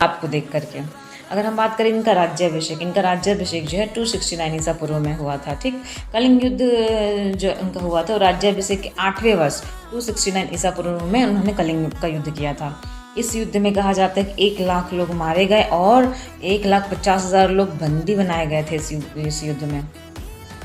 आपको देख करके। अगर हम बात करें इनका राज्याभिषेक जो है 269 ईसा पूर्व में हुआ था। ठीक, कलिंग युद्ध जो इनका हुआ था, राज्याभिषेक के 8वें वर्ष 269 ईसा पूर्व में उन्होंने कलिंग का युद्ध किया था। इस युद्ध में कहा जाता है कि 1 लाख लोग मारे गए और 1,50,000 लोग बंदी बनाए गए थे इस युद्ध में।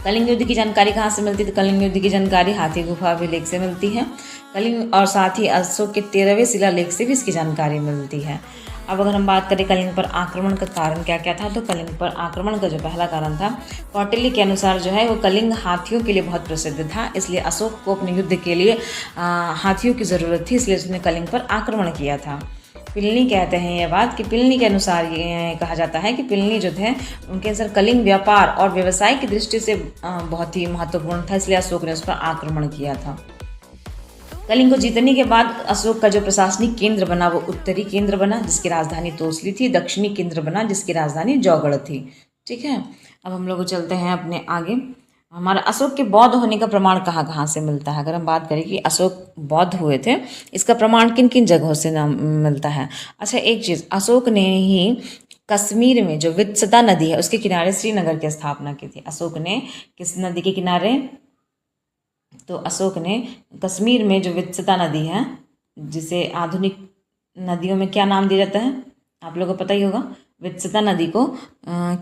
कलिंग युद्ध की जानकारी कहाँ से मिलती है? तो कलिंग युद्ध की जानकारी हाथी गुफा अभिलेख से मिलती है। कलिंग और साथ ही अशोक के 13वें शिलालेख से भी इसकी जानकारी मिलती है। अब अगर हम बात करें कलिंग पर आक्रमण का कारण क्या क्या था, तो कलिंग पर आक्रमण का जो पहला कारण था, कौटिल्य के अनुसार जो है वो कलिंग हाथियों के लिए बहुत प्रसिद्ध था, इसलिए अशोक को अपने युद्ध के लिए हाथियों की ज़रूरत थी, इसलिए उसने कलिंग पर आक्रमण किया था। पिलनी कहते हैं ये बात कि पिलनी के अनुसार ये कहा जाता है कि पिलनी जो थे उनके अनुसार कलिंग व्यापार और व्यवसाय की दृष्टि से बहुत ही महत्वपूर्ण था, इसलिए अशोक ने उस पर आक्रमण किया था। कलिंग को जीतने के बाद अशोक का जो प्रशासनिक केंद्र बना वो उत्तरी केंद्र बना जिसकी राजधानी तोसली थी, दक्षिणी केंद्र बना जिसकी राजधानी जौगढ़ थी। ठीक है, अब हम लोग चलते हैं अपने आगे। हमारा अशोक के बौद्ध होने का प्रमाण कहाँ कहाँ से मिलता है? अगर हम बात करें कि अशोक बौद्ध हुए थे, इसका प्रमाण किन किन जगहों से मिलता है? अच्छा, एक चीज़, अशोक ने ही कश्मीर में जो वित्सता नदी है उसके किनारे श्रीनगर की स्थापना की थी। अशोक ने किस नदी के किनारे? तो अशोक ने कश्मीर में जो वित्सता नदी है, जिसे आधुनिक नदियों में क्या नाम दिया जाता है, आप लोगों को पता ही होगा। वित्सता नदी को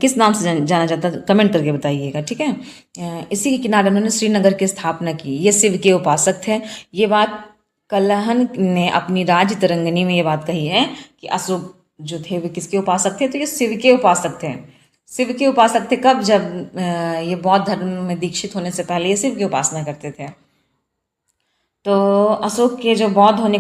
किस नाम से जाना जाता है? कमेंट करके बताइएगा। ठीक है, इसी के किनारे उन्होंने श्रीनगर की स्थापना की। ये शिव के उपासक थे। ये बात कलहन ने अपनी राज तरंगिणी में ये बात कही है कि अशोक जो थे वे किसके उपासक थे? तो ये शिव के उपासक थे। शिव के उपासक थे कब? जब ये बौद्ध धर्म में दीक्षित होने से पहले ये शिव की उपासना करते थे। तो अशोक के जो बौद्ध होने का